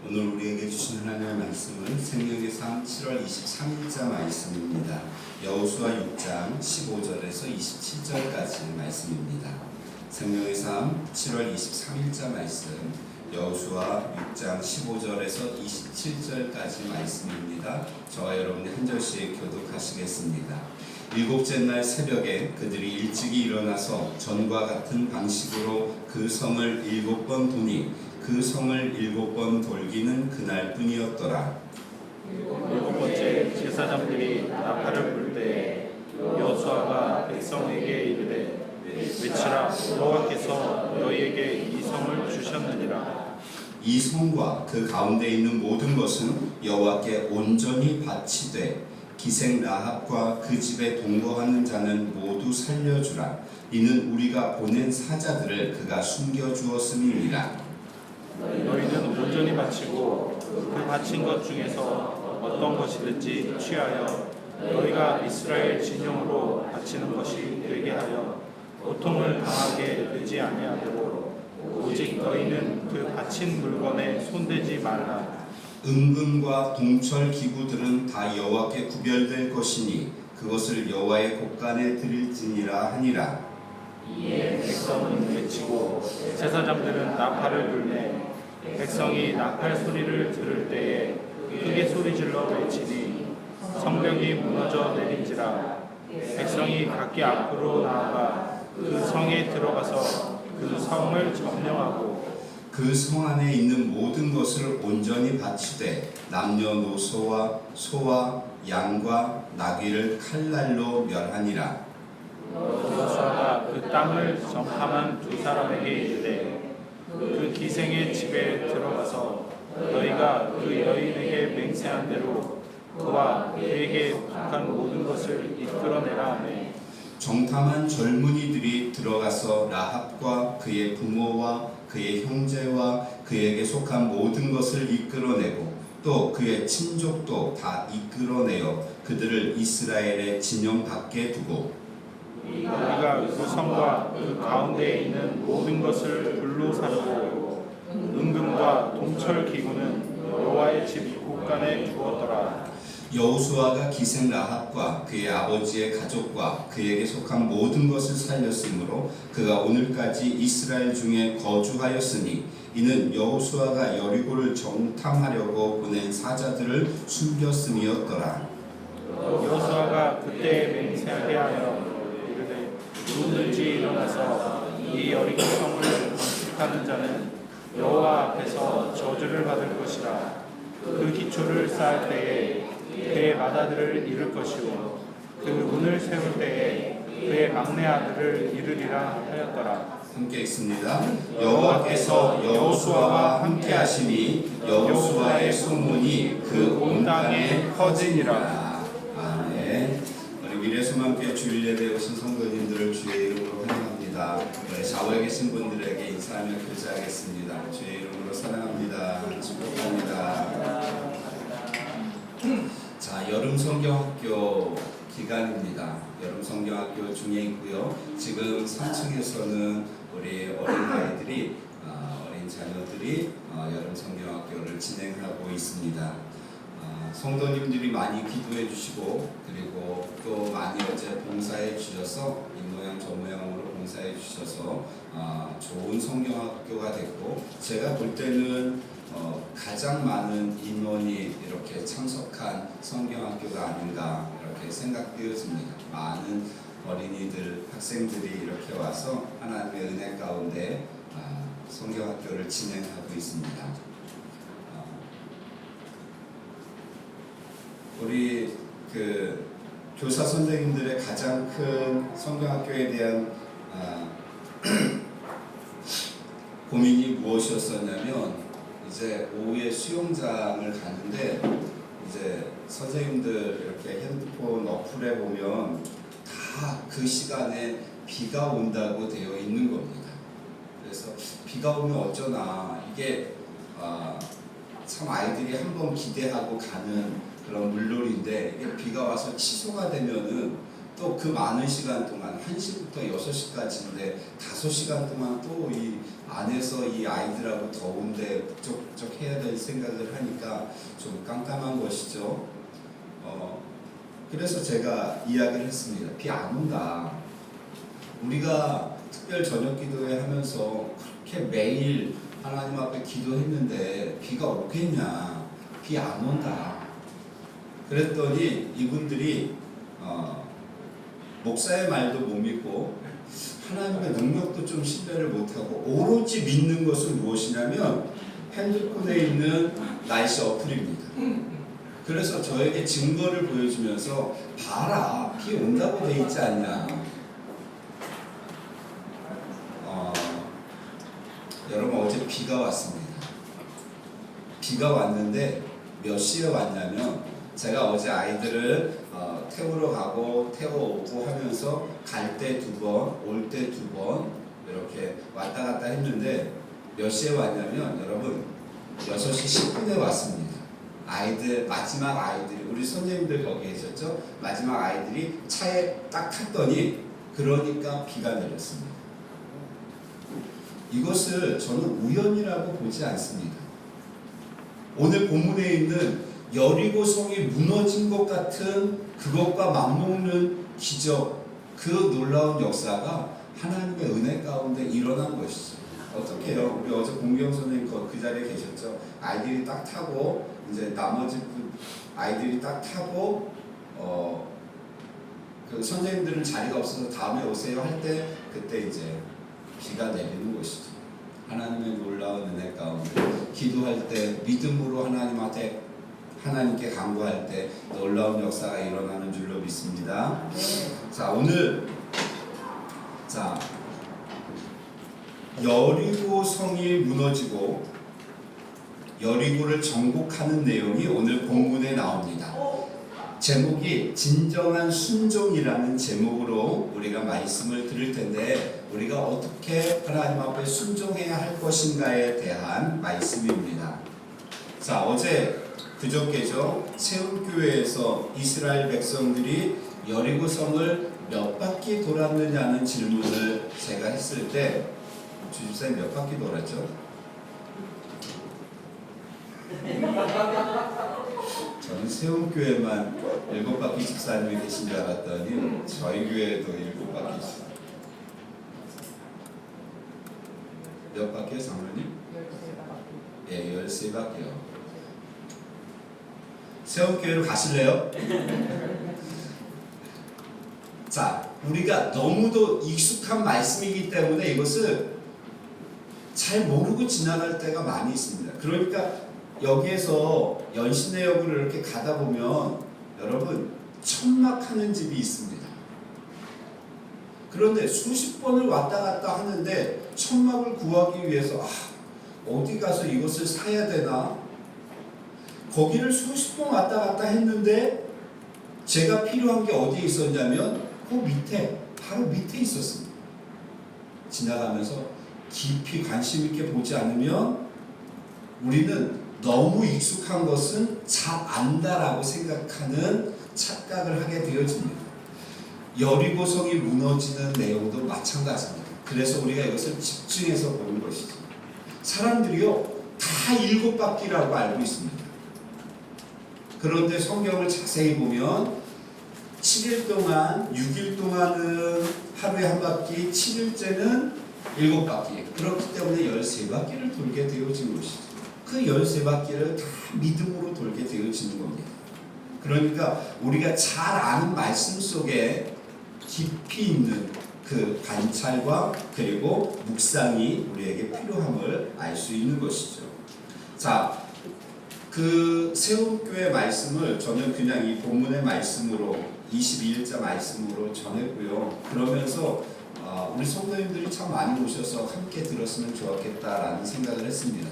오늘 우리에게 주신 하나님의 말씀은 생명의 삶 7월 23일자 말씀입니다. 여호수아 6장 15절에서 27절까지 말씀입니다. 생명의 삶 7월 23일자 말씀 여호수아 6장 15절에서 27절까지 말씀입니다. 저와 여러분이 한 절씩 교독하시겠습니다. 일곱째 날 새벽에 그들이 일찍이 일어나서 전과 같은 방식으로 그 성을 7번 도니 그 성을 7번 돌기는 그날뿐이었더라. 일곱 번째 제사장들이 나팔을 불 때에 여호수아가 백성에게 이르되 외치라 여호와께서 너희에게 이 성을 주셨느니라. 이 성과 그 가운데 있는 모든 것은 여호와께 온전히 바치되 기생 라합과 그 집에 동거하는 자는 모두 살려주라. 이는 우리가 보낸 사자들을 그가 숨겨주었음이니라. 너희는 온전히 바치고 그 바친 것 중에서 어떤 것이든지 취하여 너희가 이스라엘 진영으로 바치는 것이 되게 하여 고통을 당하게 되지 아니하도록 오직 너희는 그 바친 물건에 손대지 말라. 은금과 동철 기구들은 다 여호와께 구별될 것이니 그것을 여호와의 곳간에 드릴지니라 하니라. 이에 백성은 외치고 제사장들은 나팔을 불매 백성이 나팔 소리를 들을 때에 크게 소리질러 외치니 성벽이 무너져 내린지라. 백성이 각기 앞으로 나아가 그 성에 들어가서 그 성을 점령하고 그 성 안에 있는 모든 것을 온전히 바치되 남녀노소와 소와 양과 나귀를 칼날로 멸하니라. 여호수아가 그 땅을 정탐한 두 사람에게 이르되 그 기생의 집에 들어가서 너희가 그 여인에게 맹세한 대로 그와 그에게 속한 모든 것을 이끌어내라 하매 정탐한 젊은이들이 들어가서 라합과 그의 부모와 그의 형제와 그에게 속한 모든 것을 이끌어내고 또 그의 친족도 다 이끌어내어 그들을 이스라엘의 진영 밖에 두고 우리가 그 성과 그 가운데에 있는 모든 것을 불로 사르고 은금과 동철 기구는 여호와의 집 곳간에 두었더라. 여호수아가 기생 라합과 그의 아버지의 가족과 그에게 속한 모든 것을 살렸으므로 그가 오늘까지 이스라엘 중에 거주하였으니 이는 여호수아가 여리고를 정탐하려고 보낸 사자들을 숨겼음이었더라. 여호수아가 그때 맹세하게 하여 이르되 누구든지 일어나서 이 여리고 성을 건축하는 자는 여호와 앞에서 저주를 받을 것이라. 그 기초를 쌓을 때에 그의 맏아들을 잃을 것이요 그 문을 세울 때에 그의 막내 아들을 잃으리라 하였더라. 함께 읽습니다. 여호와께서 여호수아와 함께 하시니 여호수아의 소문이 그 온 땅에 커지니라. 아멘. 우리 미래소망교회 주일예배에 오신 성도님들을 주의 이름으로 환영합니다. 좌우에 계신 분들에게 인사하며 교제하겠습니다. 주의 이름으로 사랑합니다. 축복합니다. 자, 여름 성경학교 기간입니다. 여름 성경학교 중에 있고요. 지금 3층에서는 우리 어린 자녀들이 여름 성경학교를 진행하고 있습니다. 성도님들이 많이 기도해 주시고 그리고 또 많이 어제 봉사해 주셔서 이 모양 저 모양으로 봉사해 주셔서 좋은 성경학교가 됐고 제가 볼 때는 가장 많은 인원이 이렇게 참석한 성경학교가 아닌가 이렇게 생각되어집니다. 많은 어린이들, 학생들이 이렇게 와서 하나님의 은혜 가운데 성경학교를 진행하고 있습니다. 우리 그 교사 선생님들의 가장 큰 성경학교에 대한 고민이 무엇이었었냐면 이제 오후에 수영장을 가는데 이제 선생님들 이렇게 핸드폰 어플에 보면 다 그 시간에 비가 온다고 되어 있는 겁니다. 그래서 비가 오면 어쩌나 이게 참 아이들이 한번 기대하고 가는 그런 물놀이인데 이게 비가 와서 취소가 되면은 또 그 많은 시간 동안 1시부터 6시까지인데 5시간 동안 또 이 안에서 이 아이들하고 더운데 북적북적 해야 될 생각을 하니까 좀 깜깜한 것이죠. 그래서 제가 이야기를 했습니다. 비 안 온다. 우리가 특별 저녁 기도회 하면서 그렇게 매일 하나님 앞에 기도했는데 비가 오겠냐? 비 안 온다. 그랬더니 이분들이 목사의 말도 못 믿고 하나님의 능력도 좀 신뢰를 못하고 오로지 믿는 것은 무엇이냐면 핸드폰에 있는 날씨 어플입니다. 그래서 저에게 증거를 보여주면서 봐라, 비 온다고 돼 있지 않냐. 여러분, 어제 비가 왔습니다. 비가 왔는데 몇 시에 왔냐면 제가 어제 아이들을 태우러 가고 태워오고 하면서 갈 때 2번, 올 때 2번 이렇게 왔다 갔다 했는데 몇 시에 왔냐면 여러분 6시 10분에 왔습니다. 마지막 아이들이, 우리 선생님들 거기 계셨죠? 마지막 아이들이 차에 딱 탔더니 그러니까 비가 내렸습니다. 이것을 저는 우연이라고 보지 않습니다. 오늘 본문에 있는 여리고성이 무너진 것 같은 그것과 맞먹는 기적, 그 놀라운 역사가 하나님의 은혜 가운데 일어난 것이죠. 어떻게 해요? 우리 어제 공경 선생님 그 자리에 계셨죠? 아이들이 딱 타고 이제 나머지 아이들이 딱 타고 그 선생님들은 자리가 없어서 다음에 오세요 할 때 그때 이제 비가 내리는 것이죠. 하나님의 놀라운 은혜 가운데 기도할 때 믿음으로 하나님께 간구할 때 놀라운 역사가 일어나는 줄로 믿습니다. 자, 오늘 여리고 성이 무너지고 여리고를 정복하는 내용이 오늘 본문에 나옵니다. 제목이 진정한 순종이라는 제목으로 우리가 말씀을 들을 텐데 우리가 어떻게 하나님 앞에 순종해야 할 것인가에 대한 말씀입니다. 자, 어제 그저께죠. 세움교회에서 이스라엘 백성들이 여리고성을 몇 바퀴 돌았느냐는 질문을 제가 했을 때 주집사님 몇 바퀴 돌았죠? 저는 세움교회만 7바퀴 집사님이 계신 줄 알았더니 저희 교회에도 7바퀴. 몇 바퀴요, 장로님? 13바퀴. 예, 13바퀴요. 세움교회로 가실래요? 자, 우리가 너무도 익숙한 말씀이기 때문에 이것을 잘 모르고 지나갈 때가 많이 있습니다. 그러니까 여기에서 연신내역으로 이렇게 가다 보면 여러분 천막하는 집이 있습니다. 그런데 수십 번을 왔다 갔다 하는데 천막을 구하기 위해서 어디 가서 이것을 사야 되나? 거기를 수십 번 왔다 갔다 했는데 제가 필요한 게 어디에 있었냐면 그 밑에, 바로 밑에 있었습니다. 지나가면서 깊이 관심 있게 보지 않으면 우리는 너무 익숙한 것은 잘 안다라고 생각하는 착각을 하게 되어집니다. 여리고성이 무너지는 내용도 마찬가지입니다. 그래서 우리가 이것을 집중해서 보는 것이죠. 사람들이요 다 7바퀴라고 알고 있습니다. 그런데 성경을 자세히 보면 7일 동안, 6일 동안은 하루에 한 바퀴, 7일째는 7바퀴. 그렇기 때문에 13바퀴를 돌게 되어진 것이죠. 그 13바퀴를 다 믿음으로 돌게 되어지는 겁니다. 그러니까 우리가 잘 아는 말씀 속에 깊이 있는 그 관찰과 그리고 묵상이 우리에게 필요함을 알 수 있는 것이죠. 자, 그 세움교회 말씀을 저는 그냥 이 본문의 말씀으로 22일자 말씀으로 전했고요. 그러면서 우리 성도님들이 참 많이 오셔서 함께 들었으면 좋았겠다라는 생각을 했습니다.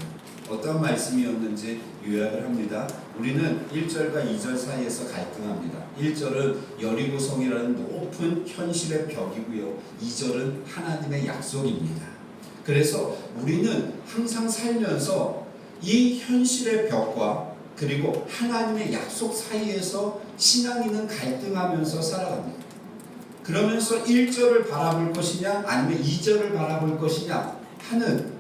어떤 말씀이었는지 요약을 합니다. 우리는 1절과 2절 사이에서 갈등합니다. 1절은 여리고성이라는 높은 현실의 벽이고요. 2절은 하나님의 약속입니다. 그래서 우리는 항상 살면서 이 현실의 벽과 그리고 하나님의 약속 사이에서 신앙인은 갈등하면서 살아갑니다. 그러면서 1절을 바라볼 것이냐 아니면 2절을 바라볼 것이냐 하는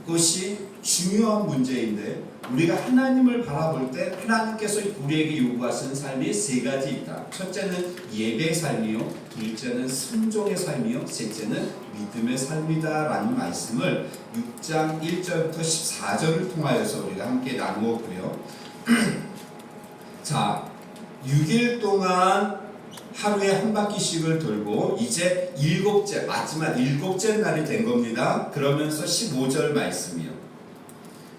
것이 중요한 문제인데, 우리가 하나님을 바라볼 때 하나님께서 우리에게 요구하시는 삶이 세 가지 있다. 첫째는 예배의 삶이요, 둘째는 순종의 삶이요, 셋째는 믿음의 삶이다 라는 말씀을 6장 1절부터 14절을 통하여서 우리가 함께 나누었고요. 자, 6일 동안 하루에 한 바퀴씩을 돌고 이제 마지막 일곱째 날이 된 겁니다. 그러면서 15절 말씀이요.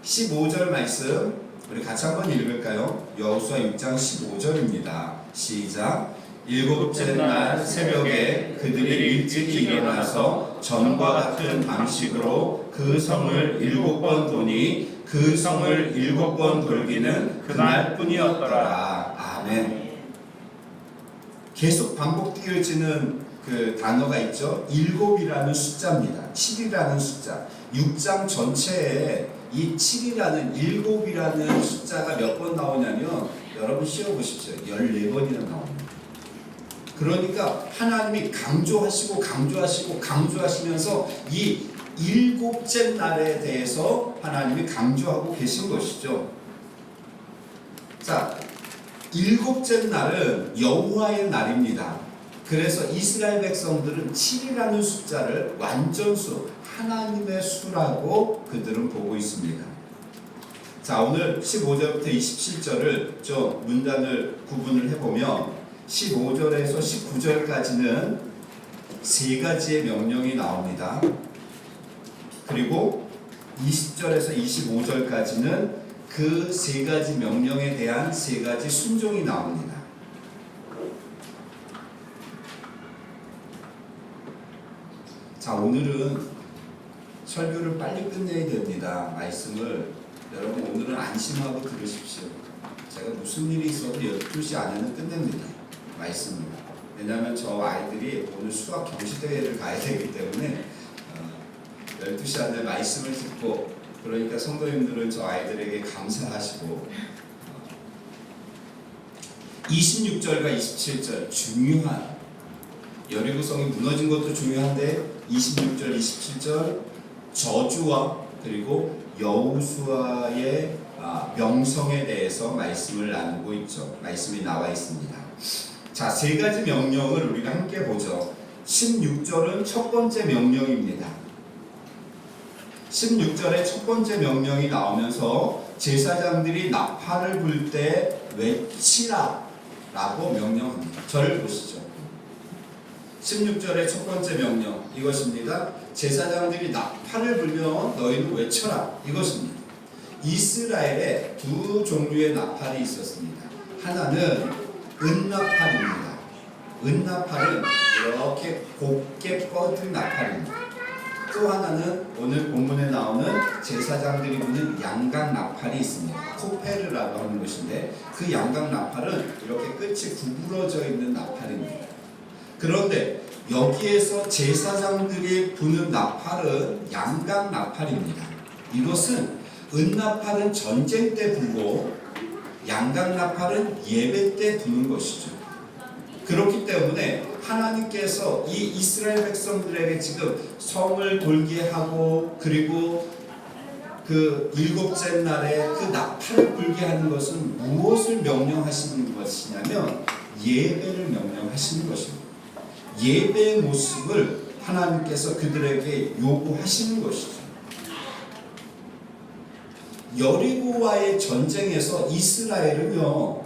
15절 말씀 우리 같이 한번 읽을까요? 여호수아 6장 15절입니다. 시작. 일곱째 날 새벽에 그들이 일찍 일어나서 전과 같은 방식으로 그 성을 7번 도니 그 성을 7번 돌기는 그날뿐이었더라. 아멘. 계속 반복되어지는 그 단어가 있죠. 7이라는 숫자입니다. 7이라는 숫자. 6장 전체에 이 7이라는 7이라는 숫자가 몇 번 나오냐면 여러분 씌워보십시오. 14번이나 나옵니다. 그러니까 하나님이 강조하시면서 이 일곱째 날에 대해서 하나님이 강조하고 계신 것이죠. 자, 일곱째 날은 여호와의 날입니다. 그래서 이스라엘 백성들은 7이라는 숫자를 완전수, 하나님의 수라고 그들은 보고 있습니다. 자, 오늘 15절부터 27절을 좀 문단을 구분을 해보면 15절에서 19절까지는 세 가지의 명령이 나옵니다. 그리고 20절에서 25절까지는 그 세 가지 명령에 대한 세 가지 순종이 나옵니다. 자, 오늘은 설교를 빨리 끝내야 됩니다. 말씀을 여러분 오늘은 안심하고 들으십시오. 제가 무슨 일이 있어도 12시 안에는 끝냅니다. 말씀을. 왜냐하면 저 아이들이 오늘 수학 경시대회를 가야 되기 때문에 12시 안에 말씀을 듣고, 그러니까 성도님들은 저 아이들에게 감사하시고 26절과 27절 중요한, 여리고성이 무너진 것도 중요한데 26절 27절 저주와 그리고 여호수아의 명성에 대해서 말씀을 나누고 있죠. 말씀이 나와 있습니다. 자, 세 가지 명령을 우리가 함께 보죠. 16절은 첫 번째 명령입니다. 16절에 첫 번째 명령이 나오면서 제사장들이 나팔을 불 때 외치라 라고 명령합니다. 저를 보시죠. 16절의 첫 번째 명령 이것입니다. 제사장들이 나팔을 불면 너희는 외쳐라 이것입니다. 이스라엘에 두 종류의 나팔이 있었습니다. 하나는 은나팔입니다. 은나팔은 이렇게 곱게 뻗은 나팔입니다. 또 하나는 오늘 본문에 나오는 제사장들이 부는 양각 나팔이 있습니다. 코페르라고 하는 것인데 그 양각 나팔은 이렇게 끝이 구부러져 있는 나팔입니다. 그런데 여기에서 제사장들이 부는 나팔은 양각 나팔입니다. 이것은 은나팔은 전쟁 때 불고 양각 나팔은 예배 때 부는 것이죠. 그렇기 때문에 하나님께서 이 이스라엘 백성들에게 지금 성을 돌게 하고 그리고 그 일곱째 날에 그 나팔을 불게 하는 것은 무엇을 명령하시는 것이냐면 예배를 명령하시는 것입니다. 예배의 모습을 하나님께서 그들에게 요구하시는 것이죠. 여리고와의 전쟁에서 이스라엘은요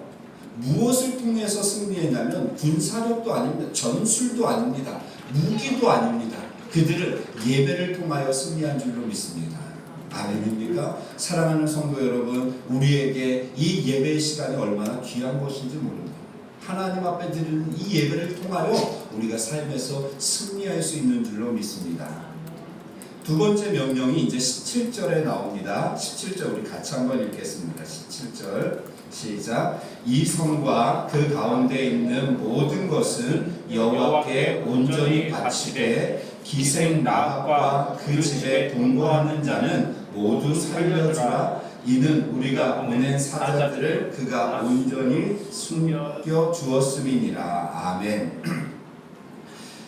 무엇을 통해서 승리했냐면 군사력도 아닙니다. 전술도 아닙니다. 무기도 아닙니다. 그들은 예배를 통하여 승리한 줄로 믿습니다. 아멘입니까? 사랑하는 성도 여러분, 우리에게 이 예배의 시간이 얼마나 귀한 것인지 모릅니다. 하나님 앞에 드리는 이 예배를 통하여 우리가 삶에서 승리할 수 있는 줄로 믿습니다. 두 번째 명령이 이제 17절에 나옵니다. 17절 우리 같이 한번 읽겠습니다. 17절 시작. 이 성과 그 가운데 있는 모든 것은 여호와께 온전히 바치되 기생 라합과 그 집에 동거하는 자는 모두 살려주라. 이는 우리가 보낸 사자들을 그가 온전히 숨겨 주었음이니라. 아멘.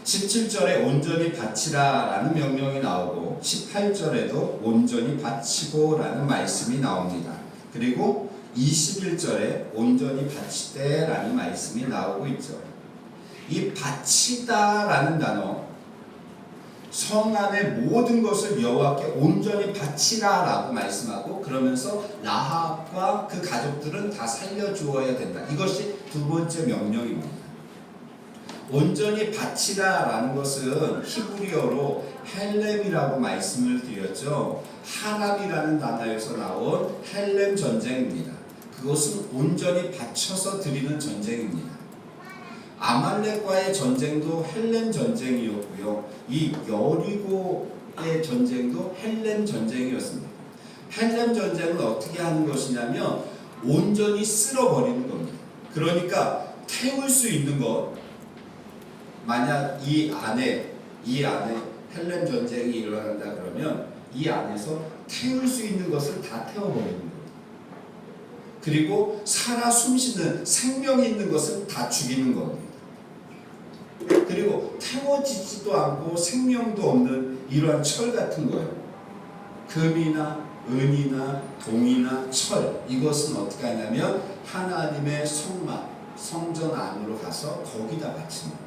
17절에 온전히 바치라 라는 명령이 나오고 18절에도 온전히 바치고 라는 말씀이 나옵니다. 그리고 21절에 온전히 바치되 라는 말씀이 나오고 있죠. 이 바치다 라는 단어, 성 안의 모든 것을 여호와께 온전히 바치라 라고 말씀하고, 그러면서 라합과 그 가족들은 다 살려주어야 된다. 이것이 두 번째 명령입니다. 온전히 바치라 라는 것은 히브리어로 헬렘이라고 말씀을 드렸죠. 하람이라는 단어에서 나온 헬렘 전쟁입니다. 그것은 온전히 바쳐서 드리는 전쟁입니다. 아말렉과의 전쟁도 헬렘 전쟁이었고요. 이 여리고의 전쟁도 헬렘 전쟁이었습니다. 헬렘 전쟁은 어떻게 하는 것이냐면 온전히 쓸어버리는 겁니다. 그러니까 태울 수 있는 것, 만약 이 안에 헬렘 전쟁이 일어난다 그러면 이 안에서 태울 수 있는 것을 다 태워버리는 겁니다. 그리고 살아 숨쉬는 생명 있는 것을 다 죽이는 겁니다. 그리고 태워지지도 않고 생명도 없는 이러한 철 같은 거예요. 금이나 은이나 동이나 철, 이것은 어떻게 하냐면 하나님의 성전 안으로 가서 거기다 바치는 거예요.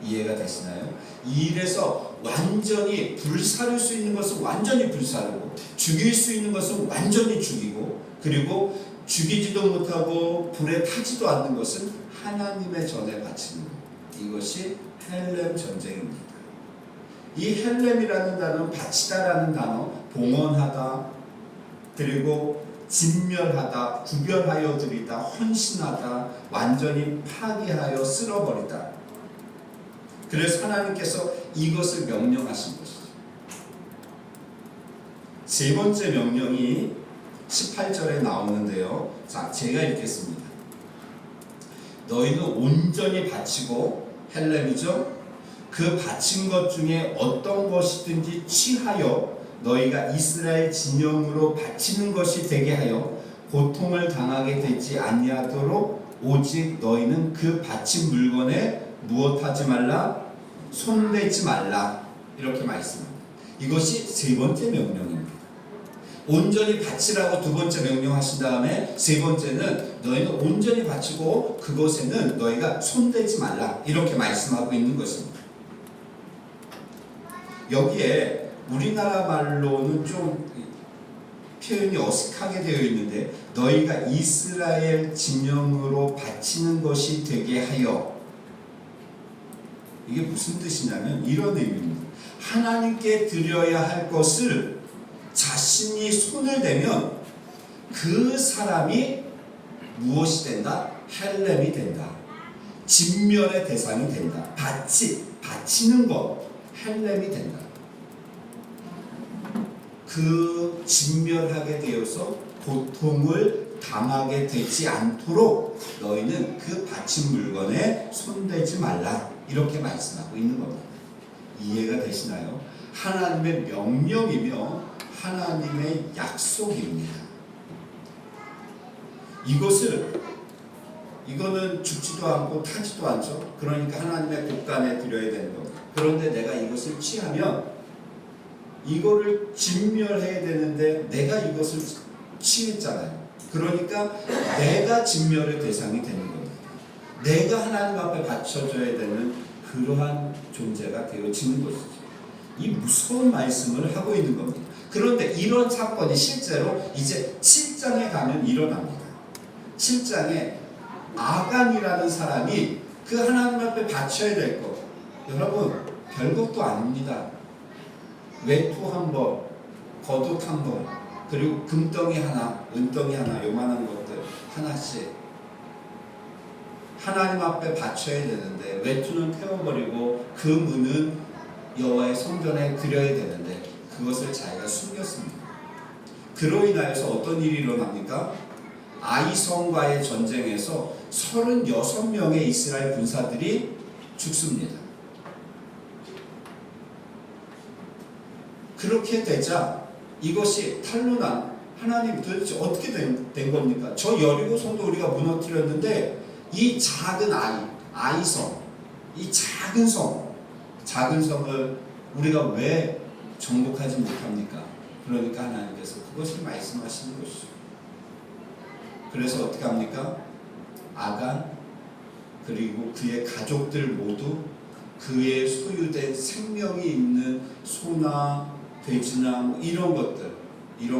이해가 되시나요? 이래서 완전히 불사를 수 있는 것은 완전히 불사르고, 죽일 수 있는 것은 완전히 죽이고, 그리고 죽이지도 못하고 불에 타지도 않는 것은 하나님의 전에 바치는 것. 이것이 헬렘 전쟁입니다. 이 헬렘이라는 단어는 바치다라는 단어, 봉헌하다, 그리고 진멸하다, 구별하여 드리다, 헌신하다, 완전히 파괴하여 쓸어버리다. 그래서 하나님께서 이것을 명령하신 것이죠. 세 번째 명령이 18절에 나오는데요. 자, 제가 읽겠습니다. 너희는 온전히 바치고, 헬렘이죠. 그 바친 것 중에 어떤 것이든지 취하여 너희가 이스라엘 진영으로 바치는 것이 되게 하여 고통을 당하게 되지 아니하도록 오직 너희는 그 바친 물건에 무엇하지 말라? 손대지 말라. 이렇게 말씀합니다. 이것이 세 번째 명령입니다. 온전히 바치라고 두 번째 명령하신 다음에 세 번째는 너희는 온전히 바치고 그것에는 너희가 손대지 말라. 이렇게 말씀하고 있는 것입니다. 여기에 우리나라 말로는 좀 표현이 어색하게 되어 있는데, 너희가 이스라엘 진영으로 바치는 것이 되게 하여, 이게 무슨 뜻이냐면 이런 의미입니다. 하나님께 드려야 할 것을 자신이 손을 대면 그 사람이 무엇이 된다? 헬렘이 된다. 진멸의 대상이 된다. 바치는 것, 헬렘이 된다. 그 진멸하게 되어서 고통을 당하게 되지 않도록 너희는 그 바친 물건에 손대지 말라. 이렇게 말씀하고 있는 겁니다. 이해가 되시나요? 하나님의 명령이며 하나님의 약속입니다. 이거는 죽지도 않고 타지도 않죠. 그러니까 하나님의 곳간에 드려야 되는 겁니다. 그런데 내가 이것을 취하면 이거를 진멸해야 되는데 내가 이것을 취했잖아요. 그러니까 내가 진멸의 대상이 되는 겁니다. 내가 하나님 앞에 바쳐줘야 되는 그러한 존재가 되어지는 것이죠. 이 무서운 말씀을 하고 있는 겁니다. 그런데 이런 사건이 실제로 이제 7장에 가면 일어납니다. 7장에 아간이라는 사람이 그 하나님 앞에 바쳐야 될 것, 여러분 별것도 아닙니다. 외투 한 벌, 겉옷 한 벌, 그리고 금덩이 하나, 은덩이 하나, 요만한 것들 하나씩 하나님 앞에 바쳐야 되는데, 외투는 태워버리고 금은은 여호와의 성전에 드려야 되는데 그것을 자기가 숨겼습니다. 그로 인하여서 어떤 일이 일어납니까? 아이성과의 전쟁에서 36명의 이스라엘 군사들이 죽습니다. 그렇게 되자 이것이 탄로난, 하나님 도대체 어떻게 된 겁니까? 저 여리고 성도 우리가 무너뜨렸는데 이 작은 아이성, 이 작은 성, 작은 성을 우리가 왜 정복하지 못합니까? 그러니까 하나님께서 그것을 말씀하시는 것이죠. 그래서 어떻게 합니까? 아간 그리고 그의 가족들 모두 그의 소유된 생명이 있는 소나 돼지나 뭐 이런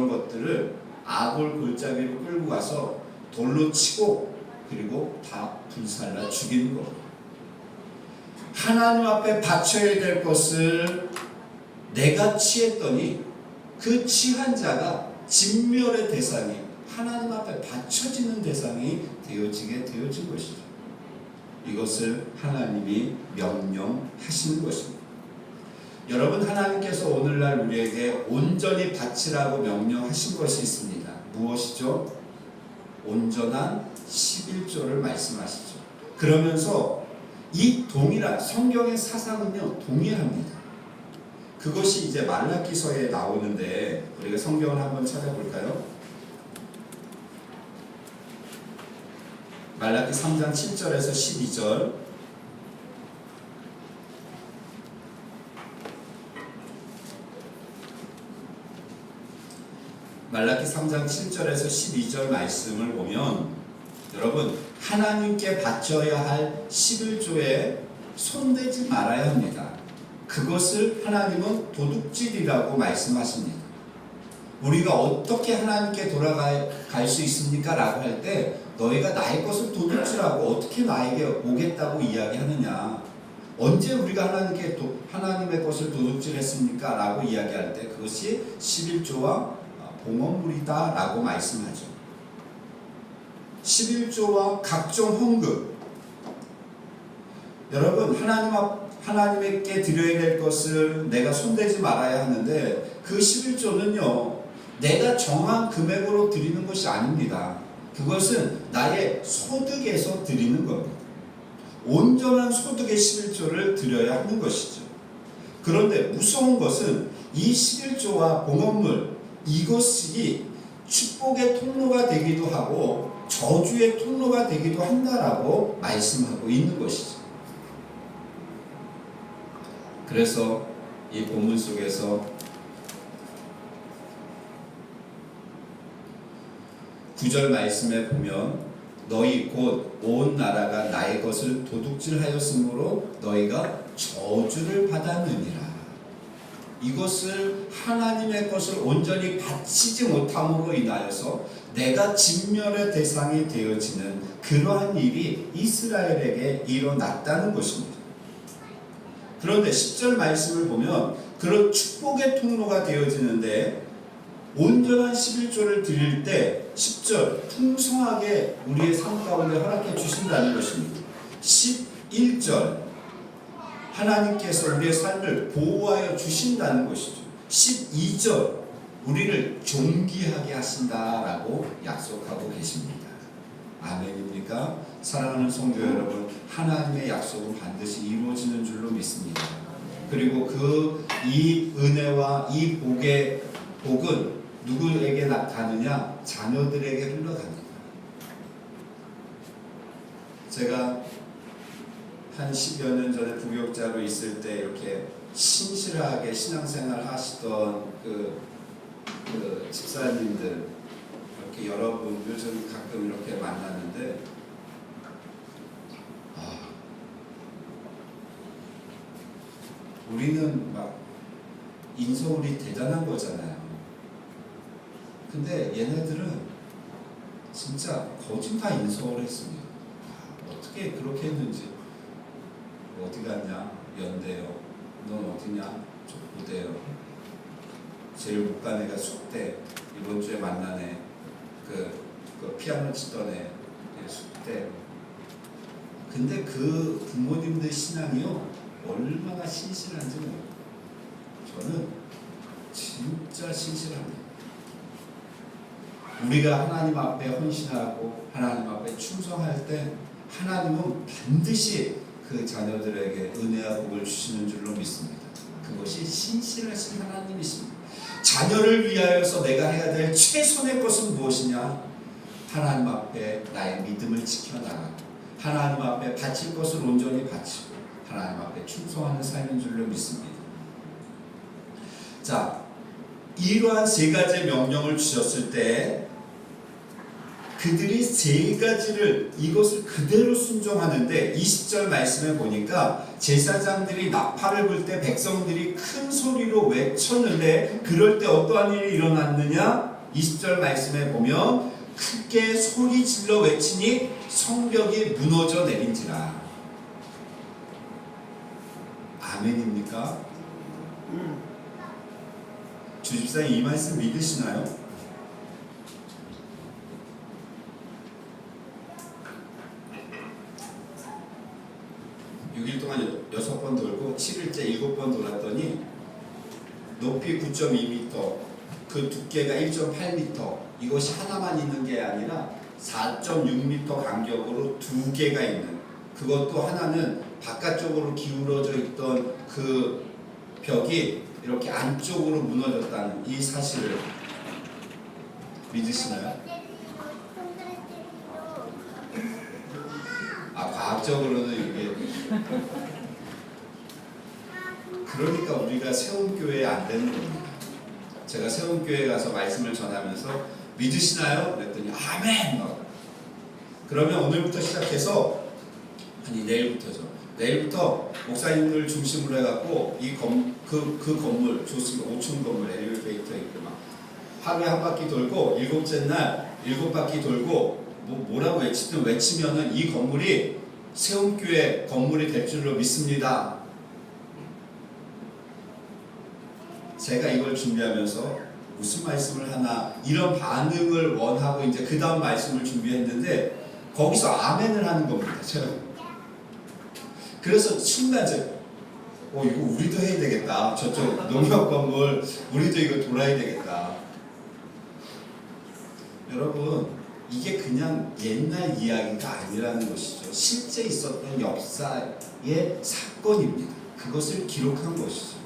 것들을 아골 골짜기로 끌고 가서 돌로 치고 그리고 다 불살라 죽이는 겁니다. 하나님 앞에 바쳐야 될 것을 내가 취했더니 그 취한 자가 진멸의 대상이 하나님 앞에 바쳐지는 대상이 되어진 것이죠. 이것을 하나님이 명령하시는 것입니다. 여러분, 하나님께서 오늘날 우리에게 온전히 바치라고 명령하신 것이 있습니다. 무엇이죠? 온전한 11조를 말씀하시죠. 그러면서 이 동일한 성경의 사상은요 동일합니다. 그것이 이제 말라기서에 나오는데 우리가 성경을 한번 찾아볼까요? 말라기 3장 7절에서 12절. 말라기 3장 7절에서 12절 말씀을 보면 여러분, 하나님께 바쳐야 할 11조에 손대지 말아야 합니다. 그것을 하나님은 도둑질이라고 말씀하십니다. 우리가 어떻게 하나님께 돌아갈 수 있습니까? 라고 할 때 너희가 나의 것을 도둑질하고 어떻게 나에게 오겠다고 이야기하느냐, 언제 우리가 하나님의 것을 도둑질했습니까? 라고 이야기할 때 그것이 11조와 봉헌물이다 라고 말씀하죠. 11조와 각종 헌금, 여러분, 하나님께 드려야 될 것을 내가 손대지 말아야 하는데 그 11조는요 내가 정한 금액으로 드리는 것이 아닙니다. 그것은 나의 소득에서 드리는 겁니다. 온전한 소득의 11조를 드려야 하는 것이죠. 그런데 무서운 것은 이 11조와 봉헌물, 이것이 축복의 통로가 되기도 하고 저주의 통로가 되기도 한다라고 말씀하고 있는 것이죠. 그래서 이 본문 속에서 9절 말씀에 보면 너희 곧 온 나라가 나의 것을 도둑질하였으므로 너희가 저주를 받았느니라. 이것을 하나님의 것을 온전히 바치지 못함으로 인하여서 내가 진멸의 대상이 되어지는 그러한 일이 이스라엘에게 일어났다는 것입니다. 그런데 10절 말씀을 보면 그런 축복의 통로가 되어지는데 온전한 11조를 드릴 때 10절 풍성하게 우리의 삶 가운데 허락해 주신다는 것입니다. 11절 하나님께서 우리의 삶을 보호하여 주신다는 것이죠. 12절 우리를 존귀하게 하신다라고 약속하고 계십니다. 아멘입니까? 사랑하는 성도 여러분, 하나님의 약속은 반드시 이루어지는 줄로 믿습니다. 그리고 이 은혜와 이 복은 누구에게 가느냐? 자녀들에게 흘러갑니다. 제가 한 10여 년 전에 부교육자로 있을 때 이렇게 신실하게 신앙생활 하시던 그 집사님들 이렇게 여러분 요즘 가끔 이렇게 만나는데 우리는 막 인서울이 대단한 거잖아요. 근데 얘네들은 진짜 거진 다 인서울 했습니다. 어떻게 그렇게 했는지. 어디 갔냐? 연대요. 넌 어디냐? 족부대요. 제일 못 간 애가 숙대. 이번 주에 만난 애 그 피아노 치던 애 숙대. 근데 그 부모님들 신앙이요 얼마나 신실한지 모르겠어요. 저는 진짜 신실합니다. 우리가 하나님 앞에 헌신하고 하나님 앞에 충성할 때 하나님은 반드시 그 자녀들에게 은혜와 복을 주시는 줄로 믿습니다. 그것이 신실하신 하나님이십니다. 자녀를 위하여서 내가 해야 될 최선의 것은 무엇이냐? 하나님 앞에 나의 믿음을 지켜나가고 하나님 앞에 바칠 것을 온전히 바치고 하나님 앞에 충성하는 삶인 줄로 믿습니다. 자, 이러한 세 가지의 명령을 주셨을 때 그들이 세 가지를 이것을 그대로 순종하는데 20절 말씀에 보니까 제사장들이 나팔을 불 때 백성들이 큰 소리로 외쳤는데 그럴 때 어떠한 일이 일어났느냐? 20절 말씀에 보면 크게 소리 질러 외치니 성벽이 무너져 내린지라. 아멘입니까? 주집사님 이 말씀 믿으시나요? 6일 동안 6번 돌고 7일째 7번 돌았더니 높이 9.2m, 그 두께가 1.8m, 이것이 하나만 있는 게 아니라 4.6m 간격으로 두 개가 있는, 그것도 하나는 바깥쪽으로 기울어져 있던 그 벽이 이렇게 안쪽으로 무너졌다는 이 사실을 믿으시나요? 과학적으로는 이게 그러니까 우리가 세운교회에 안 되는 겁니다. 제가 세운교회에 가서 말씀을 전하면서 믿으시나요? 그랬더니 아멘! 그러면 오늘부터 시작해서 내일부터죠. 내일부터 목사님들 중심으로 해갖고 그 건물 좋습니다. 5층 건물 엘리베이터 있고 막 하루에 한 바퀴 돌고 7째 날 7바퀴 돌고 뭐라고 외치면은 이 건물이 세움교회 건물이 될 줄로 믿습니다. 제가 이걸 준비하면서 무슨 말씀을 하나 이런 반응을 원하고 이제 그 다음 말씀을 준비했는데 거기서 아멘을 하는 겁니다. 제가 그래서 순간 이거 우리도 해야 되겠다. 저쪽 농협 건물 우리도 이거 돌아야 되겠다. 여러분 이게 그냥 옛날 이야기가 아니라는 것이죠. 실제 있었던 역사의 사건입니다. 그것을 기록한 것이죠.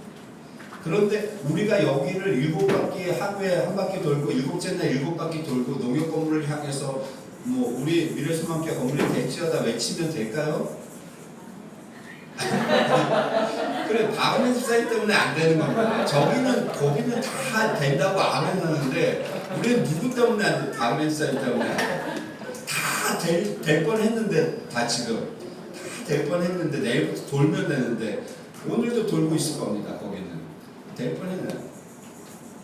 그런데 우리가 여기를 7바퀴 하루에 한 바퀴 돌고 7째 날 7바퀴 돌고 농협 건물을 향해서 우리 미래소망교회 건물이 대지하다 외치면 될까요? 그래 박은혜 집사님 때문에 안 되는 겁니다. 거기는 다 된다고 아멘 하는데 우리는 누구 때문에 안 돼? 박은혜 집사님 때문에 다 될 뻔했는데 다 될 뻔했는데 내일부터 돌면 되는데 오늘도 돌고 있을 겁니다. 거기는 될 뻔했나요?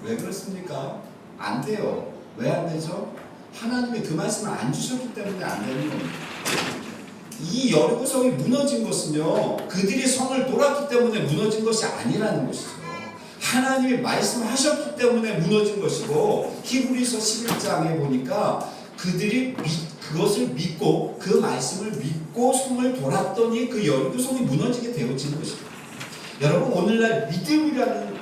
왜 그렇습니까? 안 돼요. 왜 안 되죠? 하나님이 그 말씀을 안 주셨기 때문에 안 되는 겁니다. 이 여리고성이 무너진 것은요 그들이 성을 돌았기 때문에 무너진 것이 아니라는 것이죠. 하나님이 말씀하셨기 때문에 무너진 것이고 히브리서 11장에 보니까 그들이 그것을 믿고 그 말씀을 믿고 성을 돌았더니 그 여리고성이 무너지게 되어지는 것입니다. 여러분 오늘날 믿음이라는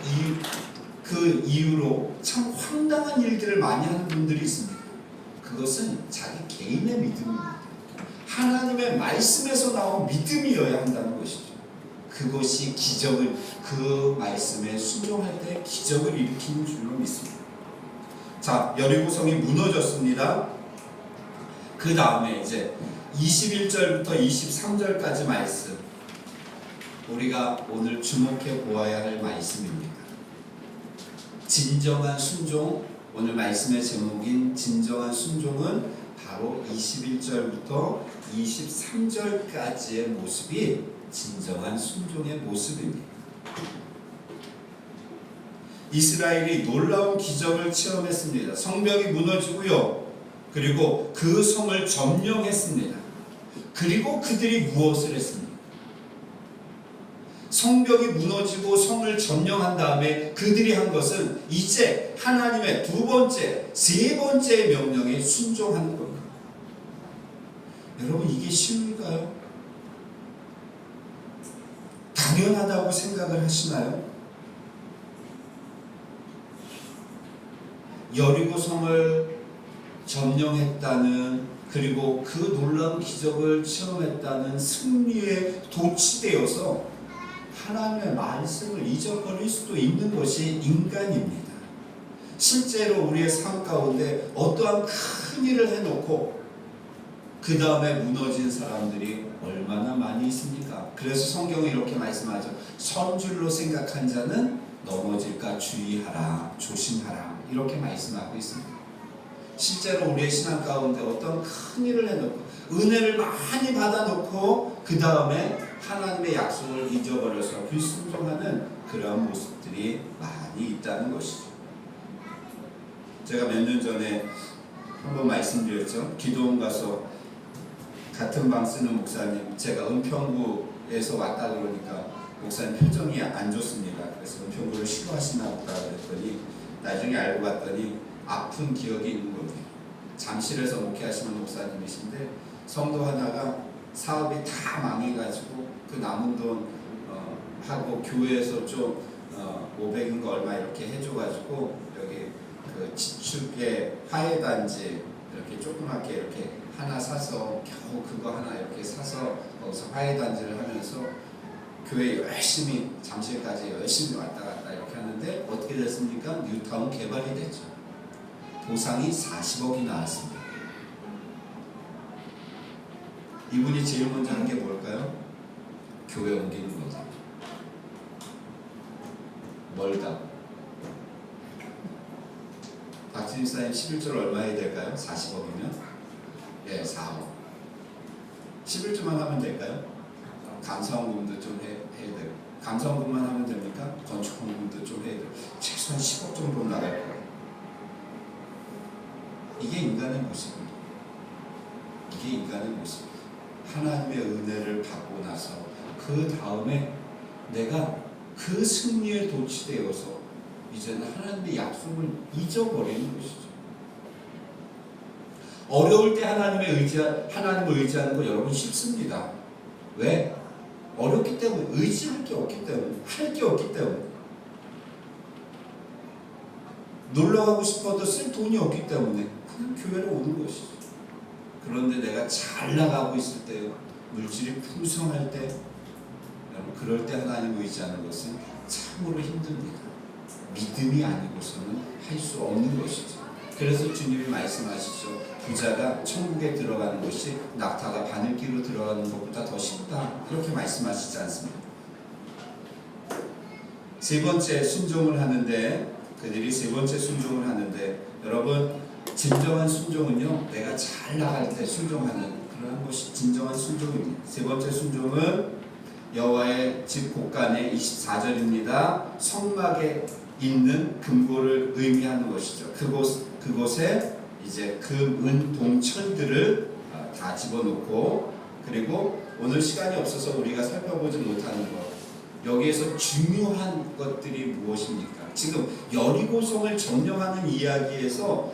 그 이유로 참 황당한 일들을 많이 하는 분들이 있습니다. 그것은 자기 개인의 믿음입니다. 하나님의 말씀에서 나온 믿음이어야 한다는 것이죠. 그것이 기적을 그 말씀에 순종할 때 기적을 일으키는 줄로 믿습니다. 자, 여리고성이 무너졌습니다. 그 다음에 이제 21절부터 23절까지 말씀 우리가 오늘 주목해 보아야 할 말씀입니다. 진정한 순종, 오늘 말씀의 제목인 진정한 순종은 바로 21절부터 23절까지의 모습이 진정한 순종의 모습입니다. 이스라엘이 놀라운 기적을 체험했습니다. 성벽이 무너지고요. 그리고 그 성을 점령했습니다. 그리고 그들이 무엇을 했습니까? 성벽이 무너지고 성을 점령한 다음에 그들이 한 것은 이제 하나님의 두 번째, 세 번째 명령에 순종하는 겁니다. 여러분 이게 쉬울까요? 당연하다고 생각을 하시나요? 여리고성을 점령했다는 그리고 그 놀라운 기적을 체험했다는 승리에 도취되어서 하나님의 말씀을 잊어버릴 수도 있는 것이 인간입니다. 실제로 우리의 삶 가운데 어떠한 큰 일을 해놓고 그 다음에 무너진 사람들이 얼마나 많이 있습니까? 그래서 성경이 이렇게 말씀하죠. 선줄로 생각한 자는 넘어질까 주의하라, 조심하라, 이렇게 말씀하고 있습니다. 실제로 우리의 신앙 가운데 어떤 큰 일을 해놓고 은혜를 많이 받아놓고 그 다음에 하나님의 약속을 잊어버려서 불순종하는 그런 모습들이 많이 있다는 것이죠. 제가 몇 년 전에 한번 말씀드렸죠. 기도원 가서 같은 방 쓰는 목사님, 제가 은평구에서 왔다 그러니까 목사님 표정이 안 좋습니다. 그래서 은평구를 싫어하시나 보다 그랬더니 나중에 알고 봤더니 아픈 기억이 있는 거예요. 잠실에서 목회하시는 목사님이신데 성도 하나가 사업이 다 망해가지고 그 남은 돈 하고 교회에서 좀 500인가 얼마 이렇게 해줘가지고 여기 그 지축에 화해단지 이렇게 조그맣게 이렇게 하나 사서 겨우 그거 하나 이렇게 사서 거기서 화해단지를 하면서 교회 열심히 잠실까지 열심히 왔다 갔다 이렇게 하는데 어떻게 됐습니까? 뉴타운 개발이 됐죠. 보상이 40억이 나왔습니다. 이분이 제일 먼저 한 게 뭘까요? 교회 옮기는 거죠. 멀다. 박진희 사님 11절 얼마 해야 될까요? 40억이면? 예, 4억. 11조만 하면 될까요? 감사원금도 좀 해야 되고, 감사원금만 하면 됩니까? 건축원금도 좀 해야 되고, 최소한 10억 정도 나갈 거예요. 이게 인간의 모습입니다. 이게 인간의 모습입니다. 하나님의 은혜를 받고 나서 그 다음에 내가 그 승리에 도취되어서 이제는 하나님의 약속을 잊어버리는 것이죠. 어려울 때 하나님을 의지하는 거 여러분 쉽습니다. 왜? 어렵기 때문에, 의지할 게 없기 때문에, 할 게 없기 때문에. 놀러 가고 싶어도 쓸 돈이 없기 때문에 그냥 교회로 오는 것이죠. 그런데 내가 잘 나가고 있을 때요, 물질이 풍성할 때, 여러분 그럴 때 하나님을 의지하는 것은 참으로 힘듭니다. 믿음이 아니고서는 할 수 없는 것이죠. 그래서 주님이 말씀하시죠. 부자가 천국에 들어가는 것이 낙타가 바늘기로 들어가는 것보다 더 쉽다. 이렇게 말씀하시지 않습니까? 세 번째 순종을 하는데, 그들이 세 번째 순종을 하는데, 여러분 진정한 순종은요, 내가 잘 나갈 때 순종하는 그러한 것이 진정한 순종입니다. 세 번째 순종은 여호와의 집 곳간의 24절입니다. 성막에 있는 금고를 의미하는 것이죠. 그곳에 이제 금, 은, 동, 철들을 다 집어넣고, 그리고 오늘 시간이 없어서 우리가 살펴보지 못하는 것, 여기에서 중요한 것들이 무엇입니까? 지금 여리고성을 점령하는 이야기에서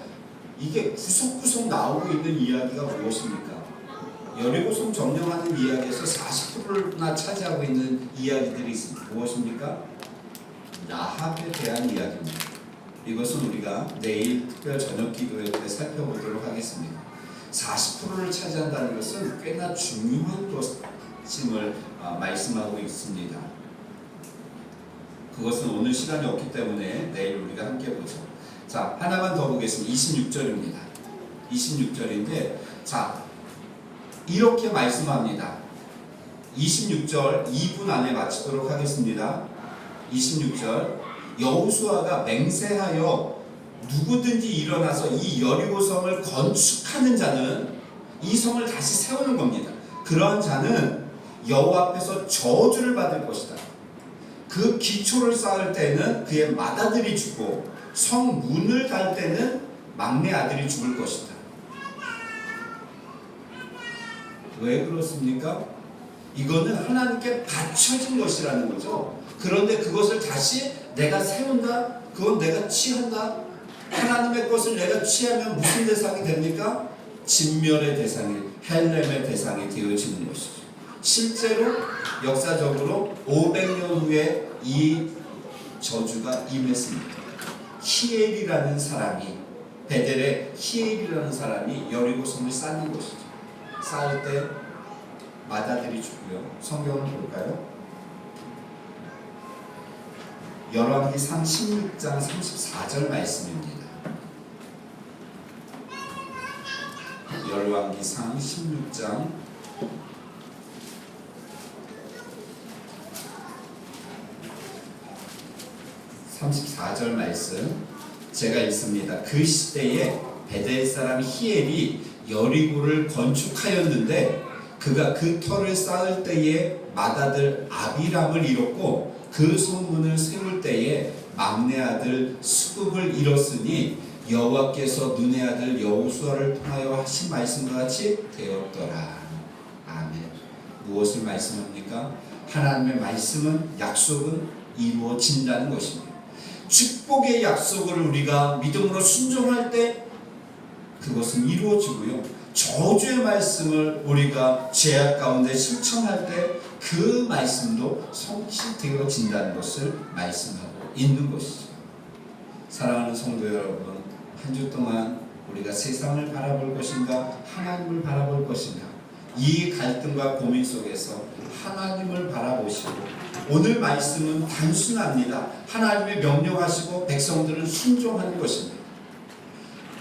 이게 구석구석 나오고 있는 이야기가 무엇입니까? 여리고성 점령하는 이야기에서 40%나 차지하고 있는 이야기들이 있습니다. 무엇입니까? 라합에 대한 이야기입니다. 이것은 우리가 내일 특별 저녁 기도회 때 살펴보도록 하겠습니다. 40%를 차지한다는 것은 꽤나 중요한 것임을 말씀하고 있습니다. 그것은 오늘 시간이 없기 때문에 내일 우리가 함께 보죠. 자, 하나만 더 보겠습니다. 26절입니다. 26절인데, 자, 이렇게 말씀합니다. 26절 2분 안에 마치도록 하겠습니다. 26절, 여호수아가 맹세하여 누구든지 일어나서 이 여리고성을 건축하는 자는 이 성을 다시 세우는 겁니다. 그러한 자는 여호와 앞에서 저주를 받을 것이다. 그 기초를 쌓을 때는 그의 맏아들이 죽고 성 문을 달 때는 막내 아들이 죽을 것이다. 왜 그렇습니까? 이거는 하나님께 바쳐진 것이라는 거죠. 그런데 그것을 다시 내가 세운다? 그건 내가 취한다? 하나님의 것을 내가 취하면 무슨 대상이 됩니까? 진멸의 대상이, 헬렘의 대상이 되어지는 것이죠. 실제로 역사적으로 500년 후에 이 저주가 임했습니다. 히엘이라는 사람이, 베델의 히엘이라는 사람이 여리고성을 쌓는 것이죠. 쌓을 때 맏아들이 죽고요. 성경을 볼까요? 열왕기상 16장 34절 말씀입니다. 열왕기상 16장 34절 말씀 제가 읽습니다. 그 시대에 베델 사람 히엘이 여리고를 건축하였는데 그가 그 터를 쌓을 때에 맏아들 아비람을 잃었고 그 소문을 세울 때에 막내 아들 수굽을 잃었으니 여호와께서 눈의 아들 여호수아를 통하여 하신 말씀과 같이 되었더라. 아멘. 무엇을 말씀합니까? 하나님의 말씀은 약속은 이루어진다는 것입니다. 축복의 약속을 우리가 믿음으로 순종할 때 그것은 이루어지고요. 저주의 말씀을 우리가 죄악 가운데 실천할 때 그 말씀도 성취되어진다는 것을 말씀하고 있는 것이죠. 사랑하는 성도 여러분, 한 주 동안 우리가 세상을 바라볼 것인가 하나님을 바라볼 것인가 이 갈등과 고민 속에서 하나님을 바라보시고 오늘 말씀은 단순합니다. 하나님의 명령하시고 백성들은 순종하는 것입니다.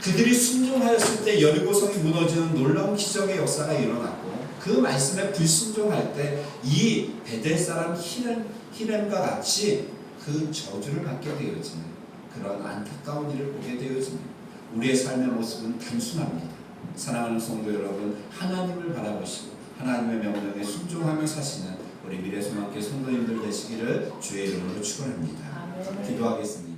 그들이 순종하였을 때 여리고성이 무너지는 놀라운 기적의 역사가 일어났고 그 말씀에 불순종할 때 이 베델 사람 히렘과 같이 그 저주를 받게 되어지는 그런 안타까운 일을 보게 되어집니다. 우리의 삶의 모습은 단순합니다. 사랑하는 성도 여러분, 하나님을 바라보시고 하나님의 명령에 순종하며 사시는 우리 미래소망교회 성도님들 되시기를 주의 이름으로 축원합니다. 기도하겠습니다.